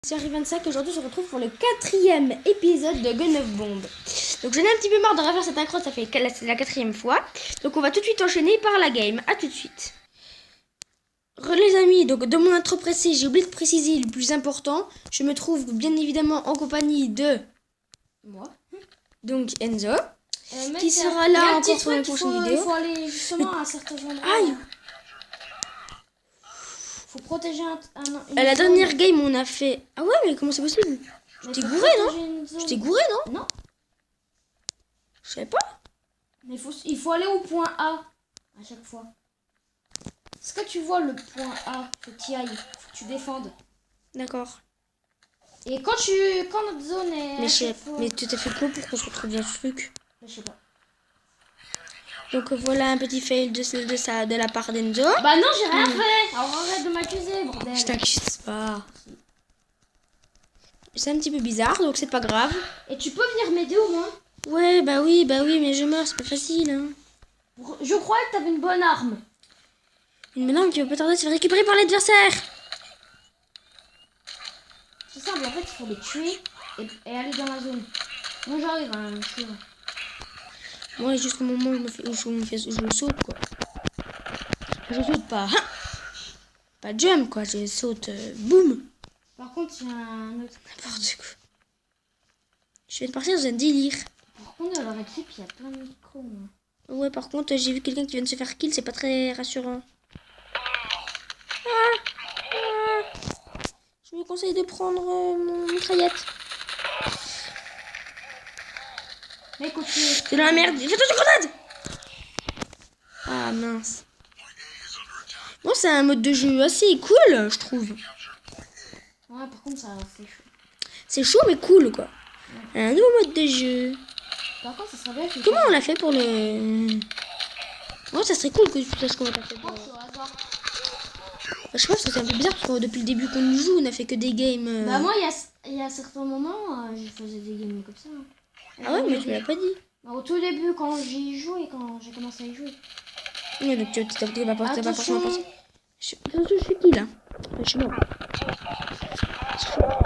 c'est Harry25 et aujourd'hui on se retrouve pour le 4e épisode de Gun of Bomb. Donc j'en ai un petit peu marre de refaire cette intro, ça fait la 4e fois. Donc on va tout de suite enchaîner par la game, à tout de suite. Les amis, donc de mon intro pressé, j'ai oublié de préciser le plus important. Je me trouve bien évidemment en compagnie de moi, donc Enzo, qui sera là encore pour la prochaine vidéo. Il faut aller justement à certains endroits. Aïe! Faut protéger La dernière game on a fait... Ah ouais, mais comment c'est possible? Je t'ai gouré, non? Je t'ai gouré, non? Non. Je savais pas. Mais il faut aller au point A à chaque fois. Est-ce que tu vois le point A? Faut que tu y ailles. Faut que tu défendes. D'accord. Et quand notre zone est... Mais tu t'es fait quoi pour qu'on se retrouve dans ce truc? Je sais pas. Donc voilà un petit fail de la part d'Enzo. Bah non, j'ai rien fait. Alors arrête de m'accuser, bordel. Je t'accuse pas. C'est un petit peu bizarre, donc c'est pas grave. Et tu peux venir m'aider au moins? Ouais, bah oui, mais je meurs, c'est pas facile. Hein. Je croyais que t'avais une bonne arme. Une arme qui va pas tarder de se faire récupérer par l'adversaire. C'est simple, en fait, il faut les tuer et aller dans la zone. Moi j'arrive à me tuer. Moi, juste au moment où je saute, quoi. Je saute pas. Hein, pas jump, quoi. Je saute. Boum. Par contre, il y a un autre. N'importe quoi. Je viens de partir dans un délire. Par contre, dans la clip, il y a plein de micros. Ouais, par contre, j'ai vu quelqu'un qui vient de se faire kill. C'est pas très rassurant. Je vous conseille de prendre mon mitraillette. Mais continue. C'est dans la merde. Fais attention, grenade! Ah mince. Bon, c'est un mode de jeu assez cool, je trouve. Ouais, par contre, ça c'est chaud. C'est chaud, mais cool, quoi. Un nouveau mode de jeu. Par contre, ça serait bien que... Comment on l'a fait pour le... Ouais, ça serait cool que tu saches comment t'as fait. Au hasard. Je sais pas, parce que c'est un peu bizarre, parce que depuis le début qu'on joue, on a fait que des games... Bah moi, il y a certains moments, je faisais des games comme ça. Ah ouais, mais tu me l'as pas dit. Bah, au tout début, quand j'y jouais, quand j'ai commencé à y jouer. Ouais, donc tu t'as pas forcément pensé. Je suis qui, là? Je suis mort.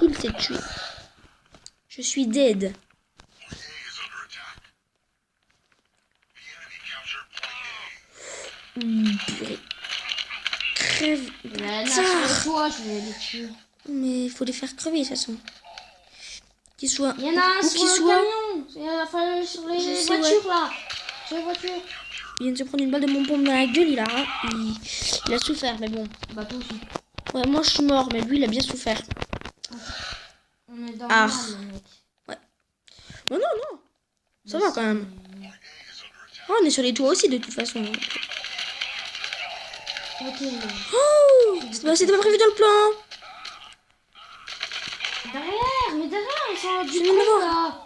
Il s'est tué. Je suis dead. Purée. Crève. Là, sur toi, je vais les tuer. Mais il faut les faire crever, de toute façon. Qu'ils soient... Il y en a un sur le camion. Il y en a sur les voitures, là. Sur les voitures. Il vient de se prendre une balle de mon pompe dans la gueule, il a souffert, mais bon. Bah toi aussi. Ouais, moi je suis mort, mais lui il a bien souffert. On est dans Ah. le mal, mec. Ouais. Bon, non. Ça va quand même. Oh, on est sur les toits aussi de toute façon. Ok. Oh, c'était pas prévu dans le plan. Derrière, ils sont du Je coup, viens de là.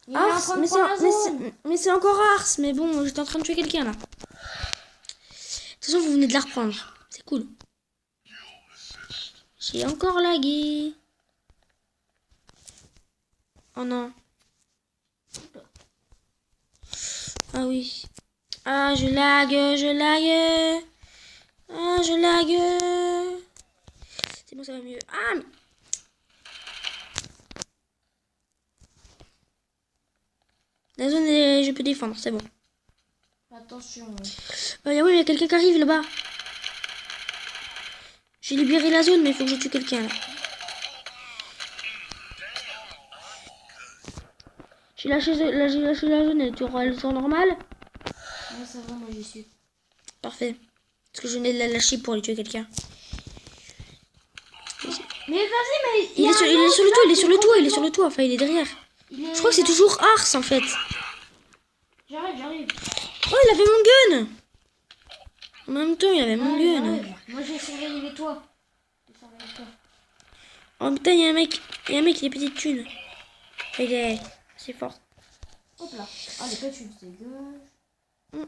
Il est en train de prendre la zone. mais c'est encore Ars, mais bon, j'étais en train de tuer quelqu'un là. De toute façon, vous venez de la reprendre. C'est cool. J'ai encore lagué. Oh non. Ah oui. Ah, je lag. Ah, je lag. C'est bon, ça va mieux. Ah, mais... La zone, je peux défendre, c'est bon. Attention. Oui, il y a quelqu'un qui arrive là-bas. J'ai libéré la zone, mais il faut que je tue quelqu'un là. J'ai lâché la zone, elle tourne normale. Ouais, c'est vrai, moi j'y suis. Parfait. Parce que je venais de la lâcher pour aller tuer quelqu'un. Mais vas-y, mais Il est sur le toit, enfin il est derrière. Je crois que c'est toujours Ars en fait. J'arrive. Oh, il avait mon gun. En même temps, il avait mon gun. Moi j'ai surveillé les toits. Oh putain, il y a un mec, il a petites thunes. Il est assez fort. Hop là. Ah, les potes, tu dégage.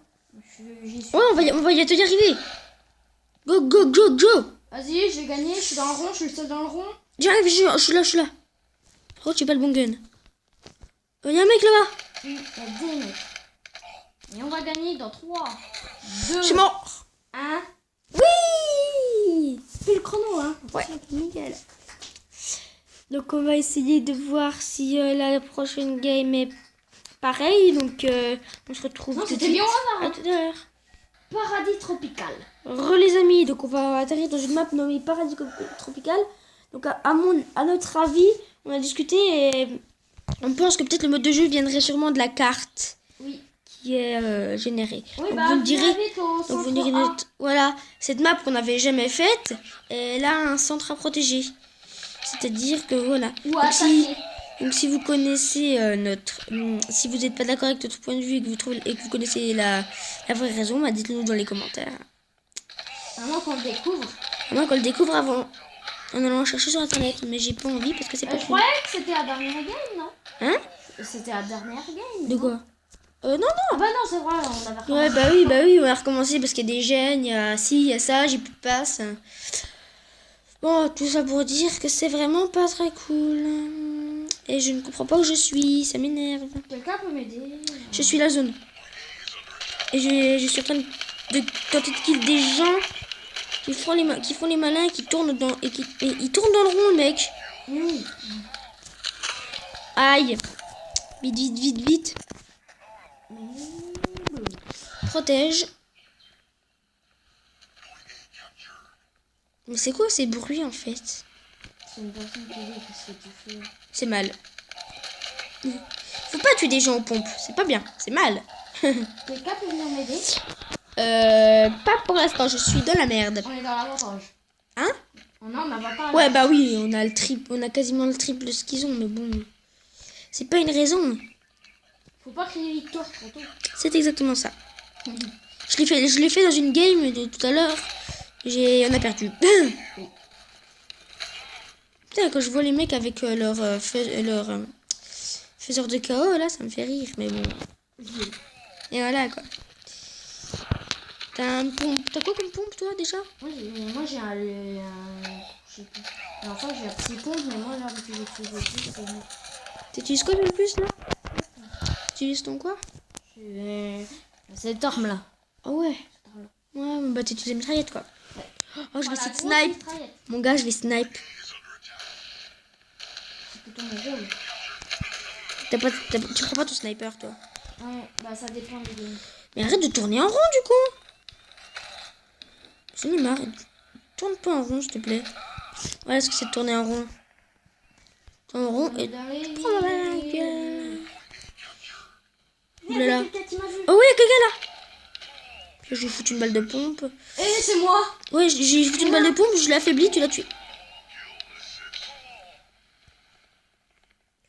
J'y suis. Ouais, on va y arriver. Go. Vas-y, j'ai gagné, je suis dans le rond, je suis le seul dans le rond. J'arrive, je suis là. Pourquoi tu n'as pas le bon gun? Il y a un mec là-bas. Il y a des mecs. Et on va gagner dans 3, 2, Je suis mort. 1. Oui. Fais le chrono, hein. Ouais, nickel. Donc on va essayer de voir si la prochaine game est pareille. Donc on se retrouve Non, tout de c'était suite. bien au hasard. À tout à l'heure. Paradis tropical. Les amis, donc on va atterrir dans une map nommée Paradis Tropical. Donc à notre avis, on a discuté et on pense que peut-être le mode de jeu viendrait sûrement de la carte Oui. qui est générée. Oui, Donc bah, vous me direz, vite au donc vous centre me direz A. voilà, cette map qu'on n'avait jamais faite, elle a un centre à protéger. C'est-à-dire que voilà. Ou Donc, attaquer. donc si vous connaissez si vous n'êtes pas d'accord avec notre point de vue et que vous connaissez la vraie raison, bah, dites-le nous dans les commentaires. Vraiment qu'on le découvre. Moi, qu'on le découvre avant, en allant chercher sur internet, mais j'ai pas envie parce que c'est pas Je cool. croyais que c'était la dernière game, non? Hein? C'était la dernière game. De non quoi? Non, Ah bah non, c'est vrai, on avait Ouais, recommencé. bah oui, on va recommencer parce qu'il y a des gènes, il y a ça, j'ai plus de passe. Bon, tout ça pour dire que c'est vraiment pas très cool. Et je ne comprends pas où je suis, ça m'énerve. Quelqu'un peut m'aider? Je suis la zone. Et je suis en train de tenter de kill des gens qui font les malins, qui tournent dans et ils tournent dans le rond, le mec. Oui. Aïe. Vite, vite, vite, vite. Protège. Mais c'est quoi ces bruits en fait? C'est une personne qui dit qu'est-ce que tu fais. C'est mal. Faut pas tuer des gens aux pompes, c'est pas bien, c'est mal. Quelqu'un peut venir m'aider? Pas pour l'instant, je suis dans la merde. On est dans l'avantage. Hein? On a l'avantage. Ouais, bah oui, on a quasiment le triple de ce qu'ils ont, mais bon. C'est pas une raison. Faut pas crier victoire trop tôt. C'est exactement ça. Je l'ai fait dans une game de tout à l'heure. On a perdu. Putain, quand je vois les mecs avec leur faiseur de KO, là, ça me fait rire, mais bon. Et voilà, quoi. T'as quoi comme pompe, toi, déjà? Moi j'ai un je sais plus. Alors ça j'ai un petit pompe, mais moi j'ai l'habitude d'utiliser plus. T'utilises quoi le plus, là? T'utilises ton quoi? C'est cette arme là. Ah ouais. Ouais, bah t'utilises la mitraillette, quoi. Oh, je vais essayer de Voilà, grosse snipe. mitraillette. Mon gars, je vais snipe. C'est plutôt mon rôle. Tu prends pas ton sniper, toi? Ouais, bah ça dépend des games. Mais arrête de tourner en rond, du coup. J'en ai marre. Tourne pas en rond, s'il te plaît. Voilà ce que c'est de tourner en rond. Tourne en rond et... Prends ma gueule. Oulala. Oh oui, quelqu'un là. Là, je lui foutu une balle de pompe. Eh, c'est moi. Ouais, j'ai foutu une balle de pompe, je l'ai affaibli, tu l'as tué.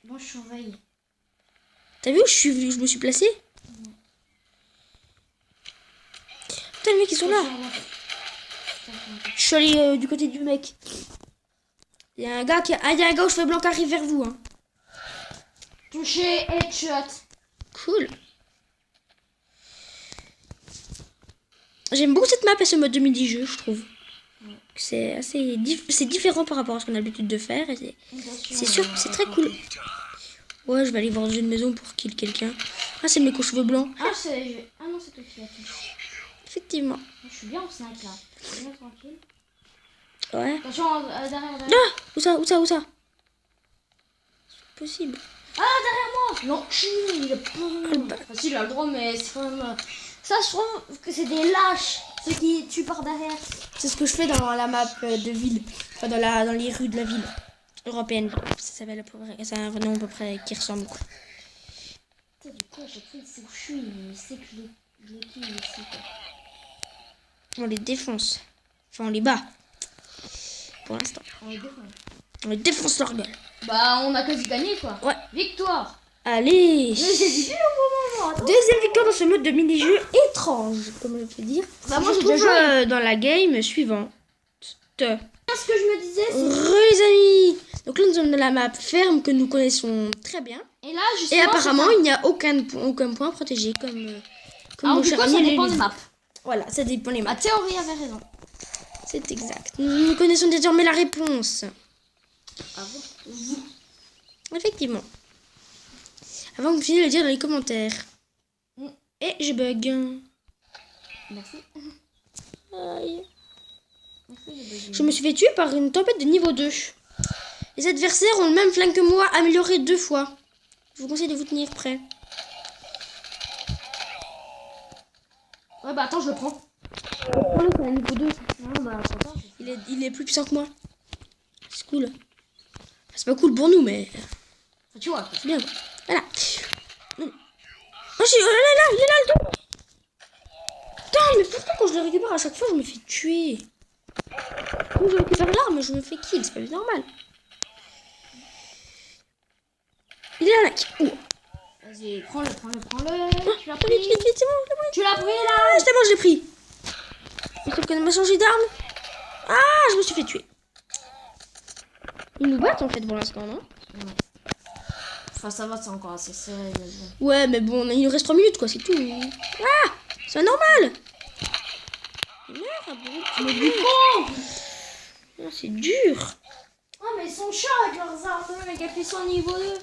Moi je surveille. T'as vu où je me suis placé? Putain, les mecs, ils sont là. Je suis allé du côté du mec. Il y a un gars aux cheveux blancs qui arrive vers vous. Hein. Touché, headshot. Cool. J'aime beaucoup cette map et ce mode de mini-jeu, je trouve. C'est assez c'est différent par rapport à ce qu'on a l'habitude de faire. Et c'est sûr, c'est très cool. Ouais, je vais aller voir dans une maison pour kill quelqu'un. Ah, c'est le mec aux cheveux blancs. Ah, non, c'est toi qui l'as fait. Effectivement. Je suis bien en snipe là. Je suis bien tranquille. Ouais. Attention, derrière. Ah, où ça? C'est possible. Ah, derrière moi. Non, il est pas... Enfin, si, il a le droit, mais c'est quand même... Ça, je trouve que c'est des lâches, ceux qui tuent par derrière. C'est ce que je fais dans la map de ville. Enfin, dans les rues de la ville européenne. Ça s'appelle à peu près... C'est un nom à peu près qui ressemble, quoi. Putain, du coup, à chaque fois, il sait où je suis. Il sait que je les kill ici, quoi. On les défonce. Enfin, on les bat. Pour l'instant. On les défonce leur gueule. Bah, on a quasi gagné, quoi. Ouais. Victoire. Allez. Mais j'ai dit au moment. Deuxième victoire dans ce mode de mini-jeu étrange, comme je peux dire. Bah, moi, j'ai trouve déjà joué. dans la game suivante. Ce que je me disais, c'est... Les amis. Donc là, nous sommes dans la map ferme que nous connaissons très bien. Et là, justement... Et apparemment, il n'y a aucun point protégé, comme Alors, mon du cher coup, ça ami dépend Lulu. des maps. Voilà, ça dépend des Ma maps. théorie avait raison. C'est exact. Nous connaissons désormais la réponse. Ah bon? Effectivement. Avant que vous puissiez le dire dans les commentaires. Mm. Et je bug. Merci. Aïe. Merci, j'ai bugué. Je me suis fait tuer par une tempête de niveau 2. Les adversaires ont le même flingue que moi, amélioré 2 fois. Je vous conseille de vous tenir prêt. Ouais, bah attends, je le prends. Prends-le, c'est un niveau 2. Non, bah attends. Il est plus puissant que moi. C'est cool. Enfin, c'est pas cool pour nous, mais Enfin, tu vois. c'est bien quoi. Voilà. Oh, là là, il est là le dos. Putain, mais pourquoi quand je le récupère à chaque fois, je me fais tuer? Quand je récupère l'arme, je me fais kill, c'est pas normal. Il est là, mec. Oh. Vas-y, prends-le. Tu l'as Vite, pris. vite, vite, c'est bon, je l'ai pris. Tu l'as pris là. Ah, c'est bon, je l'ai pris. Mais sauf qu'elle m'a changé d'arme. Ah, je me suis fait tuer. Ils nous battent en fait pour l'instant, non? Enfin, ça va, c'est encore assez serré. Mais bon. Ouais, mais bon, il nous reste 3 minutes quoi, c'est tout. Ah, c'est pas normal. Merde, Mais du con. ah, c'est dur. Ah, mais ils sont chiants avec leurs armes, les gars, ils sont niveau 2.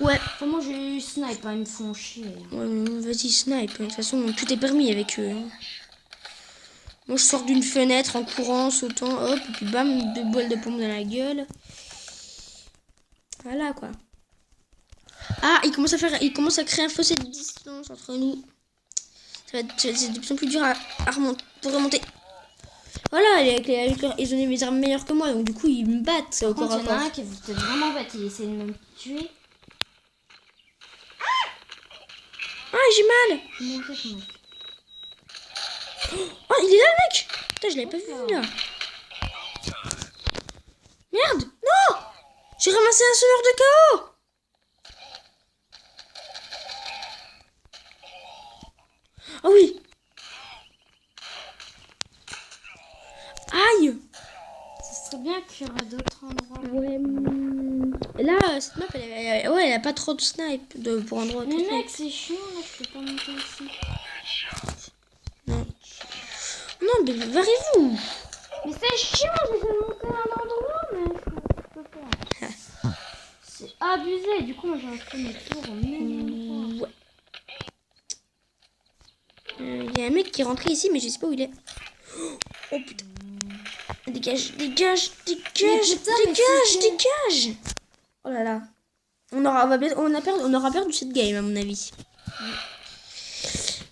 Ouais. Enfin, moi j'ai eu snipe, hein, ils me font chier. Ouais, vas-y, snipe. De toute façon, tout est permis avec eux. Hein. Moi, je sors d'une fenêtre en courant, sautant, hop, et puis bam, 2 bols de pompe dans la gueule. Voilà, quoi. Ah, il commence à créer un fossé de distance entre nous. C'est de plus en plus dur pour remonter. Voilà, ils ont des armes meilleures que moi, donc du coup, ils me battent. C'est au Par corps à contre, il y en a corps. un qui était vraiment bête, il essaie de me tuer. Ah, j'ai mal. Mon Dieu, comment- Oh, il est là, le mec. Putain, je l'avais pas vu, là. Merde. Non. J'ai ramassé un semeur de chaos. Ah oui. Aïe. Ce serait bien qu'il y aurait d'autres endroits. Ouais. Là, cette map, elle a pas trop de snipe pour endroit. Mais mec, c'est chiant, là, je peux pas monter ici. Non. Non, mais barrez-vous. Mais c'est chiant, j'essaie de monter à un endroit, mais je peux pas. C'est abusé, du coup, moi j'ai fait mes tours au même endroit. Ouais. Il y a un mec qui est rentré ici, mais je sais pas où il est. Oh putain. Dégage, dégage, dégage, putain, mais dégage, c'est- dégage. Oh là là. On aura perdu cette game, à mon avis.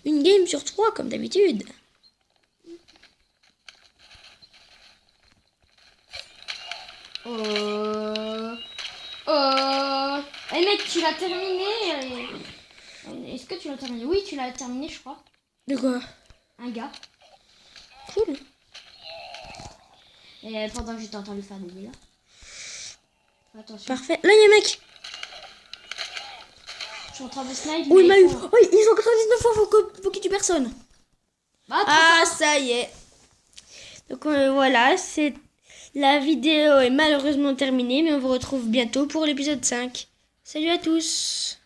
Une game sur 3, comme d'habitude. Hey mec, tu l'as terminé Est-ce que tu l'as terminé? Oui, tu l'as terminé, je crois. De quoi? Un gars. Cool. Et pendant que j'étais en train de lui faire des dégâts. Fais attention. Parfait. Là, il y a un mec. Je suis en train de snipe. Oh, il mais m'a eu. faut- Oh, ils ont 99 fois, faut qu'il tue personne. Bah, Ah, ça y est. Donc voilà, la vidéo est malheureusement terminée, mais on vous retrouve bientôt pour l'épisode 5. Salut à tous.